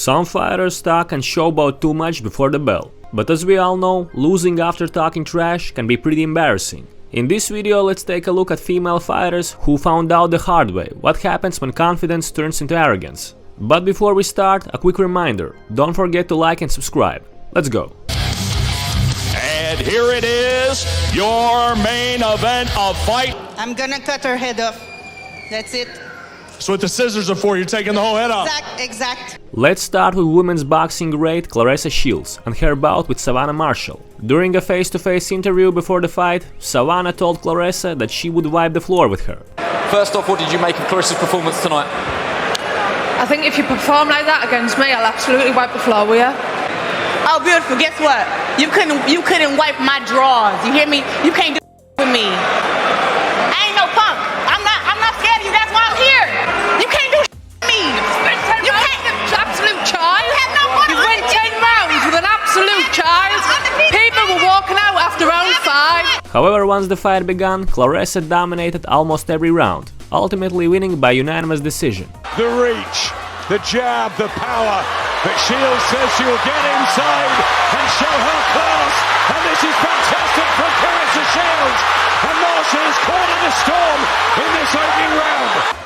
Some fighters talk and showboat too much before the bell. But as we all know, losing after talking trash can be pretty embarrassing. In this video, let's take a look at female fighters who found out the hard way what happens when confidence turns into arrogance. But before we start, a quick reminder, don't forget to like and subscribe. Let's go! And here it is, your main event of fight. I'm gonna cut her head off. That's it. That's what the scissors are for, you're taking the whole head off. Exact. Let's start with women's boxing great Claressa Shields and her bout with Savannah Marshall. During a face-to-face interview before the fight, Savannah told Claressa that she would wipe the floor with her. First off, what did you make of Claressa's performance tonight? I think if you perform like that against me, I'll absolutely wipe the floor with you. Oh, beautiful. Guess what? You couldn't wipe my drawers. You hear me? You can't do with me. I ain't no punk. I'm not scared of you. That's why I'm here. You can't do with me. You can't. Absolute child. You have no fun. You went 10 rounds with an absolute child. People were walking out after round 5. However, once the fight began, Claressa dominated almost every round, ultimately winning by unanimous decision. The reach, the jab, the power. But Shields says she will get inside and show her class. And this is fantastic from Claressa Shields. And Marshall is caught in the storm in this opening round.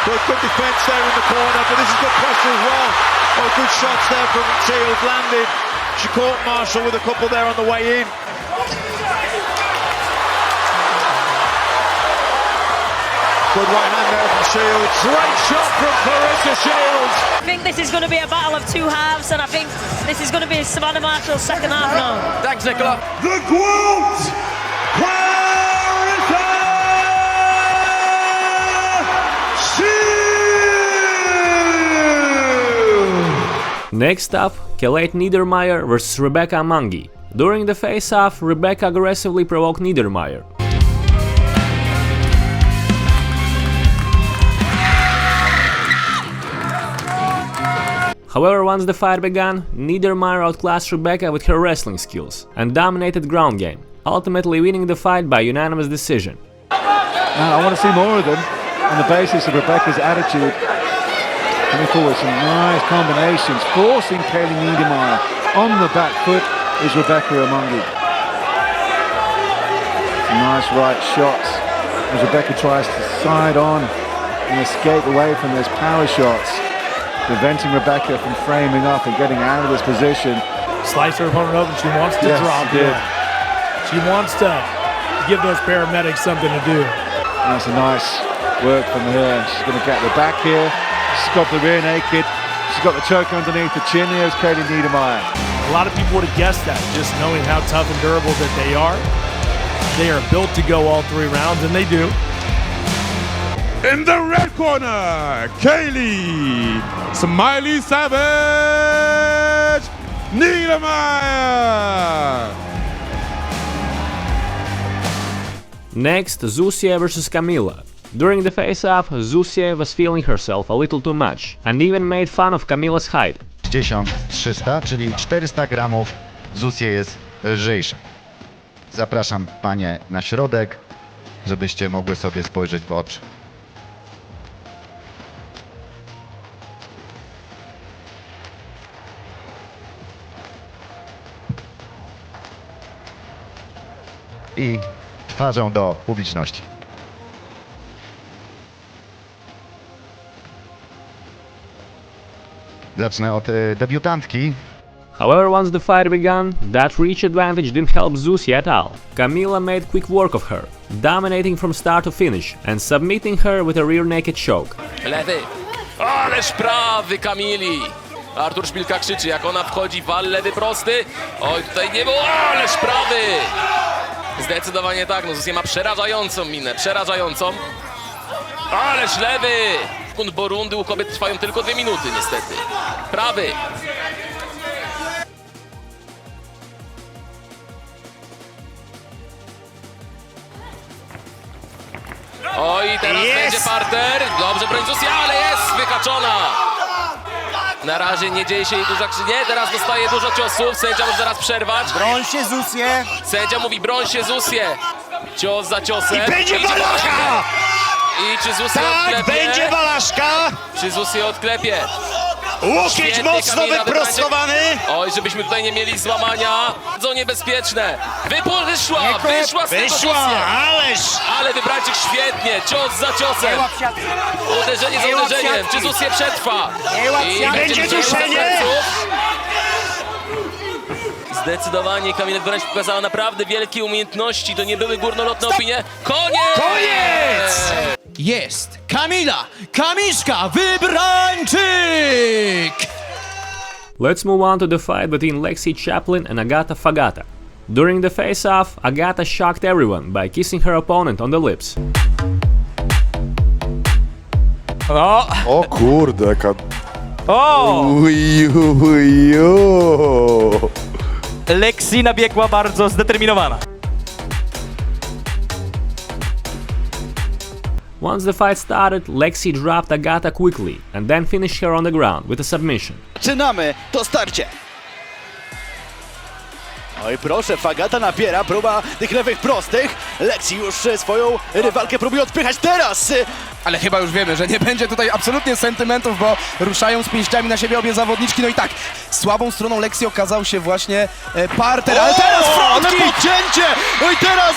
Good defence there in the corner, but this is good pressure as well. Oh, good shots there from Shields landed. She caught Marshall with a couple there on the way in. Good right hand there from Shields. Great shot from Claressa Shields. I think this is going to be a battle of two halves, and I think this is going to be Savannah Marshall's second half now. Thanks, Nicola. The Quote! Claressa Shields! Next up, Khaled Niedermeyer vs Rebecca Mangi. During the face-off, Rebecca aggressively provoked Niedermeyer. However, once the fight began, Niedermeyer outclassed Rebecca with her wrestling skills and dominated ground game, ultimately winning the fight by unanimous decision. I want to see more of them on the basis of Rebecca's attitude. Coming forward, some nice combinations, forcing Kaylee Niedermeyer. On the back foot is Rebecca Mangi. Some nice right shots as Rebecca tries to side on and escape away from those power shots, preventing Rebecca from framing up and getting out of this position. Slice her opponent open. She wants to drop it. She wants to give those paramedics something to do. That's a nice work from her. She's going to get the back here. She's got the rear naked. She's got the choke underneath the chin. Here's Kaylee Niedermeyer. A lot of people would have guessed that, just knowing how tough and durable that they are. They are built to go all 3 rounds, and they do. In the red corner, Kaylee Smiley Savage Niedermeyer. Next, Zusia vs Camila. During the face-off, Zusia was feeling herself a little too much and even made fun of Camila's height. 300, czyli 400 gramów. Zusia jest lżejsza. Zapraszam panie na środek, żebyście mogły sobie spojrzeć w oczy. I twarzą do publiczności. Zacznę od debiutantki. However, once the fight began, that reach advantage didn't help Zusia at all. Camila made quick work of her, dominating from start to finish and submitting her with a rear naked choke. Lewy. Ależ prawy Kamili. Artur Szpilka krzyczy, jak ona wchodzi, wal lewy prosty. Oj, tutaj nie było, ależ prawy. Zdecydowanie tak, no Zusia ma przerażającą minę, przerażającą. Ależ lewy! Bo rundy u kobiet trwają tylko 2 minuty niestety. Prawy! Oj, teraz będzie parter. Dobrze broń Zusia, ale jest wyhaczona. Na razie nie dzieje się jej dużo krzywdy. Nie, teraz dostaje dużo ciosów. Sędzia może zaraz przerwać. Broń się Zusie. Sędzia mówi broń się Zusie. Cios za ciosem. I będzie walka! I czy Zusia Tak, odklepie? będzie balaszka. Czy Zusia odklepie? Łokieć Świetnie, mocno Camila, wyprostowany. Oj, żebyśmy tutaj nie mieli złamania. Bardzo niebezpieczne. Wyszła z tego Zusia. Ale wybrańczyk świetnie, cios za ciosem. Uderzenie za uderzeniem. Czy Zusia przetrwa? I będzie duszenie. Zdecydowanie Camila wybrańczyk pokazała naprawdę wielkie umiejętności. To nie były górnolotne opinie. Koniec! Jest Camila, Kamiszka, Wybrańczyk! Let's move on to the fight between Lexi, Chaplain and Agata Fagata. During the face-off, Agata shocked everyone by kissing her opponent on the lips. O kurde, jaka... Lexi nabiegła bardzo zdeterminowana. Once the fight started, Lexi dropped Agata quickly and then finished her on the ground with a submission. Zaczynamy to starcie. Oj proszę, Fagata napiera, próba tych lewych prostych. Lexi już swoją rywalkę próbuje odpychać teraz. Ale chyba już wiemy, że nie będzie tutaj absolutnie sentymentów, bo ruszają z pięściami na siebie obie zawodniczki. No i tak, słabą stroną Lexi okazał się właśnie parter, ale teraz ale podcięcie! No i teraz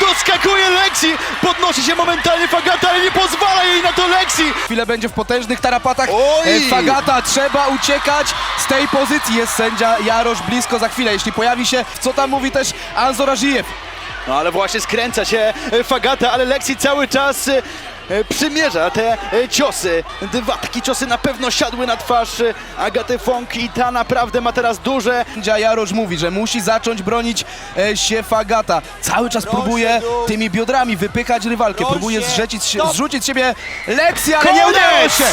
doskakuje Lexi, podnosi się momentalnie Fagata, ale nie pozwala jej na to Lexi! Chwilę będzie w potężnych tarapatach. Oj! Fagata, trzeba uciekać z tej pozycji. Jest sędzia Jarosz blisko za chwilę, jeśli pojawi się, co tam mówi też Anzorazijew. No ale właśnie skręca się Fagata, ale Lexi cały czas przymierza te ciosy. Dwa takie ciosy na pewno siadły na twarz Agaty Wong i ta naprawdę ma teraz duże. Sędzia Jarosz mówi, że musi zacząć bronić się Fagata. Cały czas próbuje tymi biodrami wypychać rywalkę. Próbuje zrzucić z siebie Lexi, ale nie udało się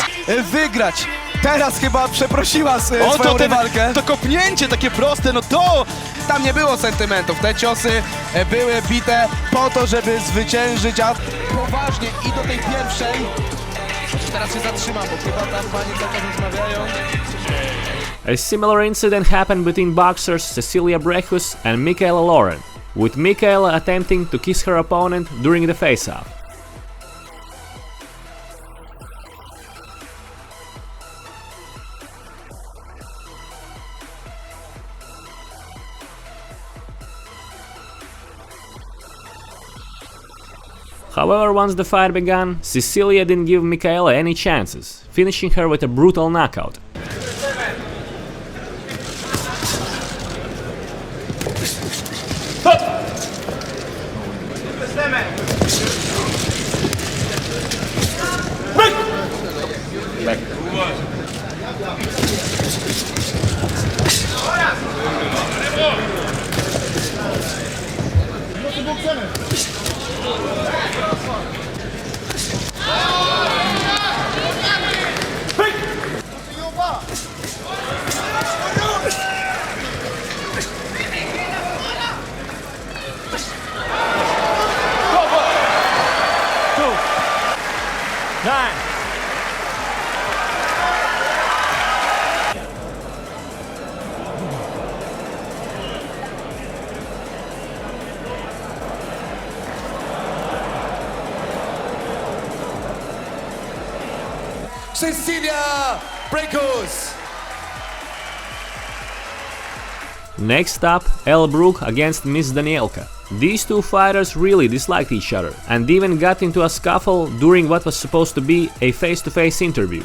wygrać. Teraz chyba przeprosiła swoją rywalkę. To kopnięcie takie proste, no to... Tam nie było sentymentów. Te ciosy były bite po to, żeby zwyciężyć, a poważnie i do tej pierwszej. Teraz się zatrzymam, bo chyba tam panie cały czas rozmawiają. A similar incident happened between boxers Cecilia Breus and Michaela Lauren, with Michaela attempting to kiss her opponent during the face-off. However, once the fight began, Cecilia didn't give Michaela any chances, finishing her with a brutal knockout. Cecilia Breus. Next up, Brooke against Miss Danielka. These two fighters really disliked each other and even got into a scuffle during what was supposed to be a face-to-face interview.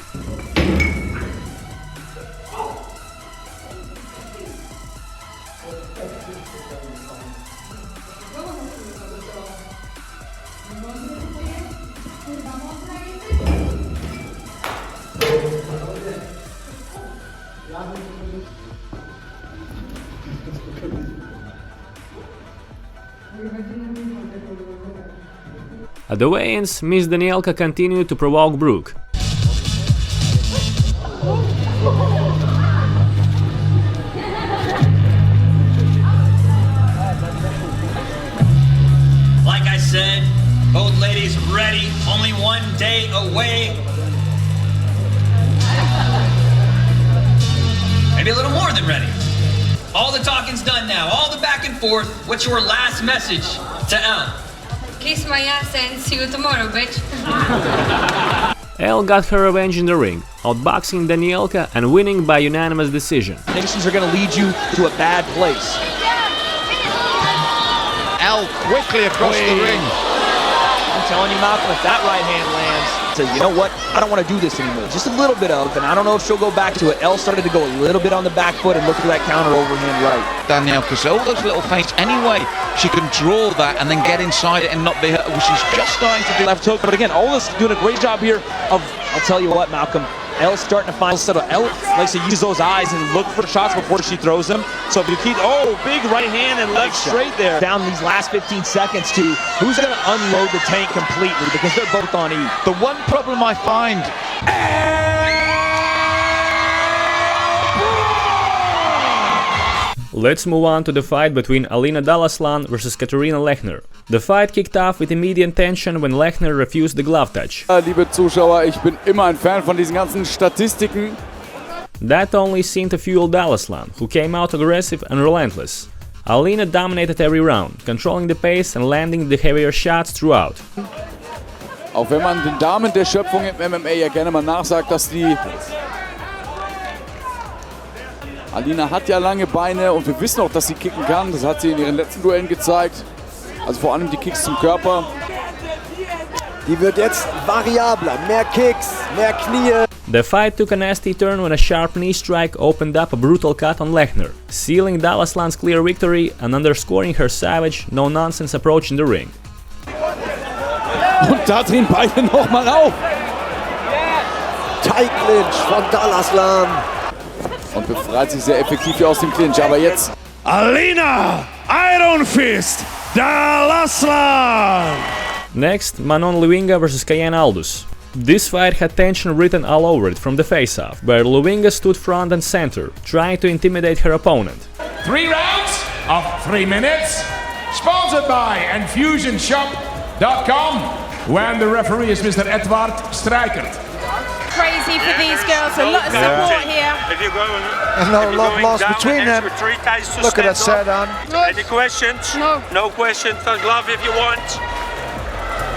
At the weigh-ins, Miss Danielka continued to provoke Brooke. Like I said, both ladies ready, only one day away. Maybe a little more than ready. All the talking's done now, all the back and forth. What's your last message to Elle? Kiss my ass and see you tomorrow, bitch. Elle got her revenge in the ring, outboxing Daniela and winning by unanimous decision. Nations are going to lead you to a bad place. Elle quickly across the ring. I'm telling you, Malcolm, if that right hand lands, says, you know what, I don't want to do this anymore. Just a little bit of, and I don't know if she'll go back to it. Elle started to go a little bit on the back foot and look for that counter overhand right. Danielle, because all those little feints anyway, she can draw that and then get inside it and not be hurt. She's just starting to do left hook, but again, Aldos doing a great job here of, I'll tell you what, Malcolm, Elle's starting to find set of Elle likes to use those eyes and look for shots before she throws them. So if you keep, big right hand and left straight there. Down these last 15 seconds to who's going to unload the tank completely because they're both on E. The one problem I find. Let's move on to the fight between Alina Dalaslan versus Katarina Lechner. The fight kicked off with immediate tension when Lechner refused the glove touch. Liebe Zuschauer, ich bin immer ein Fan von diesen ganzen Statistiken. That only seemed to fuel Dalaslan, who came out aggressive and relentless. Alina dominated every round, controlling the pace and landing the heavier shots throughout. Auch wenn man den Damen der Schöpfung im MMA ja gerne mal nachsagt, dass die Alina hat ja lange Beine und wir wissen auch, dass sie kicken kann. Das hat sie in ihren letzten Duellen gezeigt. Also vor allem die Kicks zum Körper. Die wird jetzt variabler. Mehr Kicks, mehr Knie. The fight took a nasty turn when a sharp knee strike opened up a brutal cut on Lechner, sealing Dalaslan's clear victory and underscoring her savage, no-nonsense approach in the ring. Und da drehen beide nochmal auf. Tight Clinch von Dalaslan. Und befreit sich sehr effektiv hier aus dem Clinch, aber jetzt Alina Iron Fist Dalaslan. Next, Manon Luinga vs Aldos. This fight had tension written all over it from the face-off, where Luinga stood front and center, trying to intimidate her opponent. 3 rounds of 3 minutes, sponsored by InfusionShop.com, when the referee is Mr. Edward Strijkert. Crazy for these girls, a lot of support here. There's no love lost between them. Look at that set on. Any questions? No questions. Glove if you want.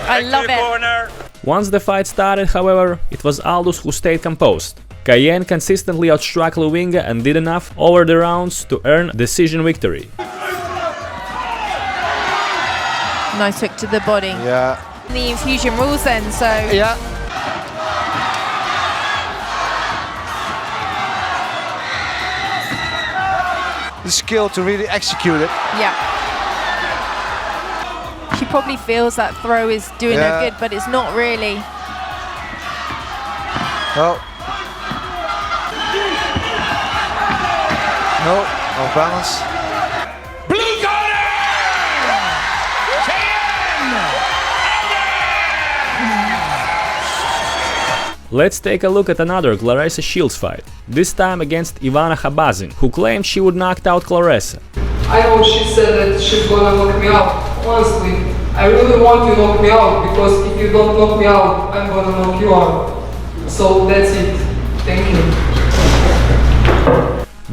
I love it. Corner. Once the fight started, however, it was Aldos who stayed composed. Cayenne consistently outstruck Luinga and did enough over the rounds to earn a decision victory. Nice hook to the body. Yeah. The infusion rules then, so... Yeah. The skill to really execute it. Yeah. She probably feels that throw is doing her good, but it's not really. No. No, off balance. Blue corner! Let's take a look at another Claressa Shields fight, this time against Ivana Kabazin, who claimed she would knock out Claressa. I know she said that she's gonna knock me out. Honestly, I really want you to knock me out, because if you don't knock me out, I'm gonna knock you out. So that's it. Thank you.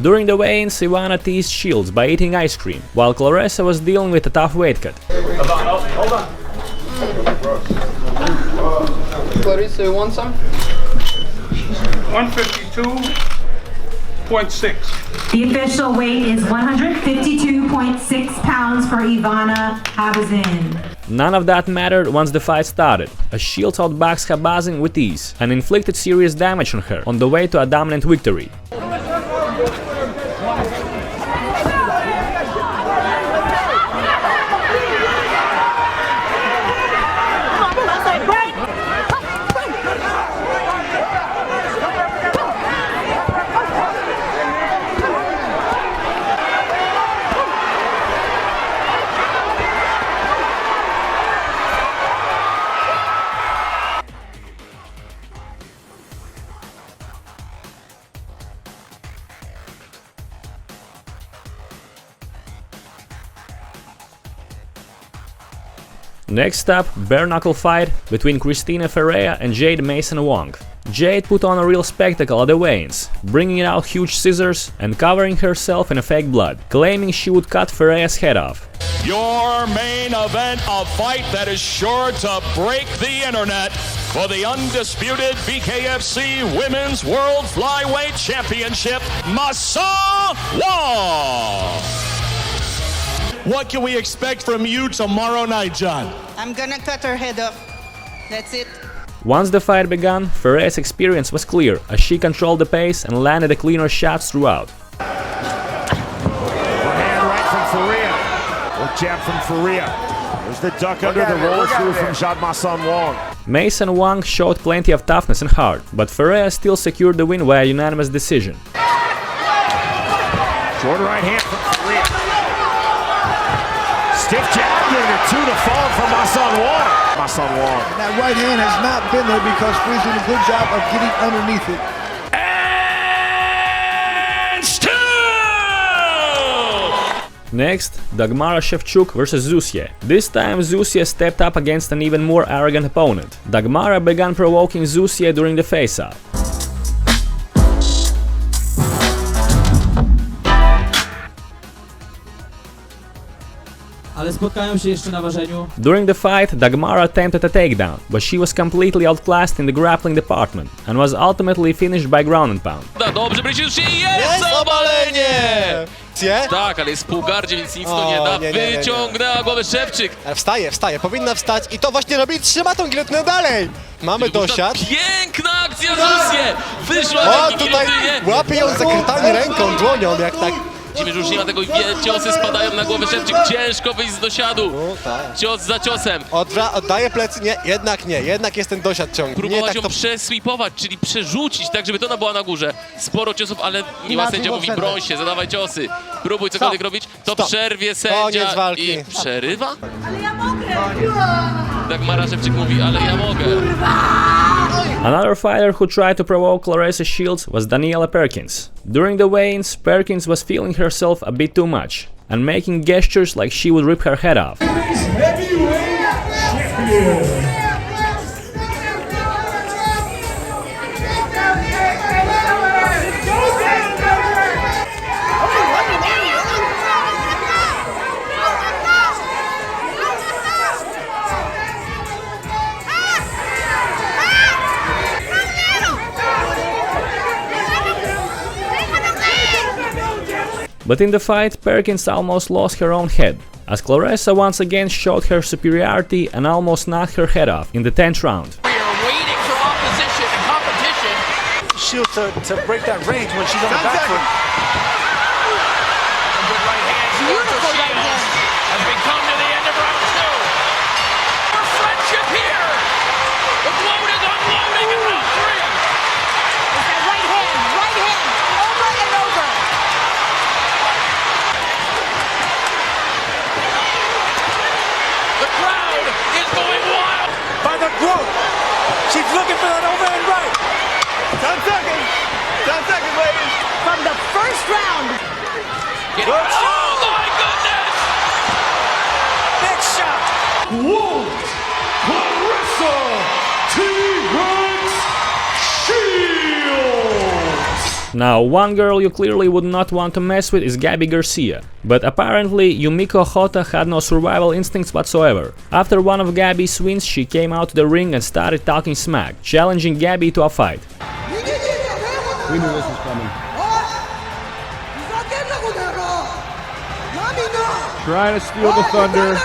During the weigh-ins, Ivana teased Shields by eating ice cream, while Claressa was dealing with a tough weight cut. Hold on. Clarissa, you want some? 152.6. The official weight is 152.6 pounds for Ivana Kabazin. None of that mattered once the fight started, as Shields outboxed Kabazin with ease and inflicted serious damage on her on the way to a dominant victory. Next up, bare knuckle fight between Christina Ferea and Jade Mason Wong. Jade put on a real spectacle at the weigh-ins, bringing out huge scissors and covering herself in a fake blood, claiming she would cut Ferea's head off. Your main event, a fight that is sure to break the internet for the undisputed BKFC Women's World Flyweight Championship, Wong! What can we expect from you tomorrow night, John? I'm gonna cut her head off. That's it. Once the fight began, Ferea's experience was clear as she controlled the pace and landed the cleaner shots throughout. Overhand right from Ferea. Or jab from Ferea. There's the duck under the roll through from Wong. Mason Wong showed plenty of toughness and heart, but Ferea still secured the win via unanimous decision. Short right hand from Ferea. Stiff jab doing a 2 to fall from Wong. Wong. That right hand has not been there because Ferea's doing a good job of getting underneath it. And still! Next, Dagmara Chevuk vs Zusia. This time Zusia stepped up against an even more arrogant opponent. Dagmara began provoking Zusia during the face-off. During the fight, Dagmara attempted a takedown, but she was completely outclassed in the grappling department and was ultimately finished by ground and pound. Dobrze, Breus, jest obalenie! Tak, ale jest w półgardzie, więc nic to nie da. Wyciągnęła głowę Szewczyk. Ale wstaje, powinna wstać i to właśnie robi, trzyma tą gilotynę dalej. Mamy dosiad. Piękna akcja Zusie! Wyszła o, tutaj łapie ją zakrytami ręką, dłonią, jak tak. Widzimy, że już nie ma tego, ciosy spadają na głowę Szewczyk, ciężko wyjść z dosiadu. Cios za ciosem. Oddaje plecy, jednak jest ten dosiad ciągły. Próbować ją przesweepować, czyli przerzucić, tak żeby to była na górze. Sporo ciosów, ale miła sędzia mówi, broń się, zadawaj ciosy. Próbuj cokolwiek robić, to przerwie sędzia i przerywa? Ale ja mogę! Dagmara Szewczyk mówi, ale ja mogę. Another fighter who tried to provoke Clarissa Shields was Daniela Perkins. During the weigh-ins, Perkins was feeling herself a bit too much and making gestures like she would rip her head off. But in the fight, Perkins almost lost her own head, as Clarissa once again showed her superiority and almost knocked her head off in the 10th round. We are waiting for opposition and competition. Shield to break that range when she's on the back foot. Beautiful right hand. As we come to the end of round 2. Our friendship here. The load is unloading in round 3. It's that right hand, over and over. The crowd is going wild. By the throat. She's looking for that overhand right. 10 seconds. 10 seconds, ladies. From the first round. Oh my goodness! Big shot. Whoa! Clarissa T-Rex Shields! Now, one girl you clearly would not want to mess with is Gabby Garcia, but apparently Yumiko Hota had no survival instincts whatsoever. After one of Gabby's wins, she came out to the ring and started talking smack, challenging Gabby to a fight. We knew this was coming. Trying to steal the thunder.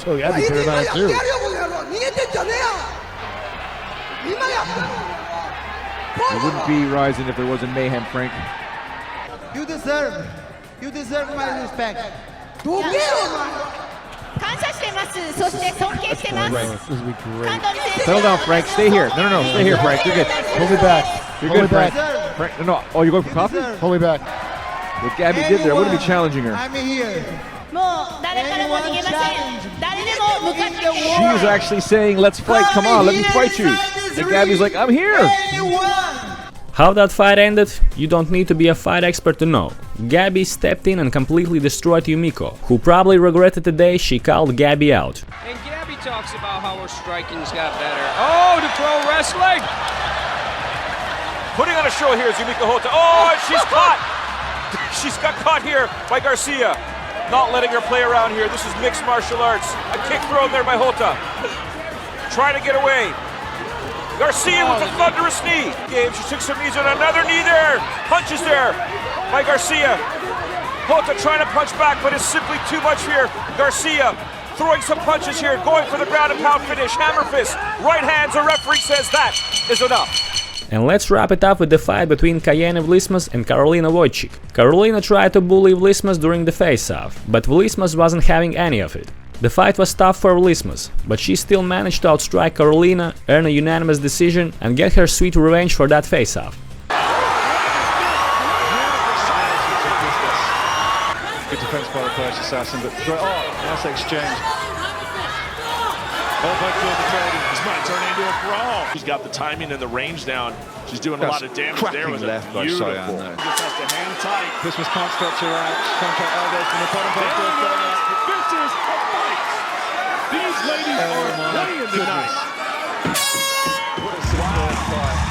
So Gabby could have done it too. It wouldn't be Rising if there wasn't mayhem, Frank. You deserve my respect. Right. This will be great. Settle down, Frank. Stay here. No. Stay here, Frank. You're good. Hold me back. You're good, Frank. Frank. No. Oh, you're going for coffee? Hold me back. What Gabby did there, I wouldn't be challenging her. I'm here. She was actually saying, let's fight, come on, let me fight you. And Gabby's like, I'm here. How that fight ended, you don't need to be a fight expert to know. Gabby stepped in and completely destroyed Yumiko, who probably regretted the day she called Gabby out. And Gabby talks about how her striking's got better. Oh, to pro wrestling! Putting on a show here is Yumiko Hota. Oh, and she's caught! She's got caught here by Garcia. Not letting her play around here. This is mixed martial arts. A kick thrown there by Hota. Trying to get away. Garcia with a thunderous knee. Game. She took some knees on another knee there. Punches there by Garcia. Hota trying to punch back, but it's simply too much here. Garcia throwing some punches here, going for the ground and pound finish. Hammer fist, right hands. The referee says that is enough. And let's wrap it up with the fight between Cayenne Lismas and Karolina Wojcik. Karolina tried to bully Lismas during the face-off, but Lismas wasn't having any of it. The fight was tough for Lismas, but she still managed to outstrike Karolina, earn a unanimous decision, and get her sweet revenge for that face-off. Good defense by the first assassin, but nice exchange. Oh, by the trading. This might turn into a brawl. She's got the timing and the range down. She's doing a lot of damage there with left a beautiful. Just has to hang tight. Lismas can't stretch her out. Can't get Aldos from the bottom post. This is a fight. These ladies are playing tonight. What a superb fight.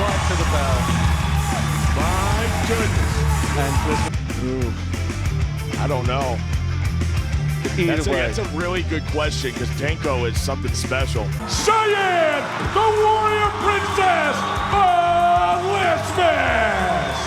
Right to the bell. My goodness. And Lismas. I don't know. Either way. That's a really good question because Tenko is something special. Cheyenne, the warrior princess of Lismas!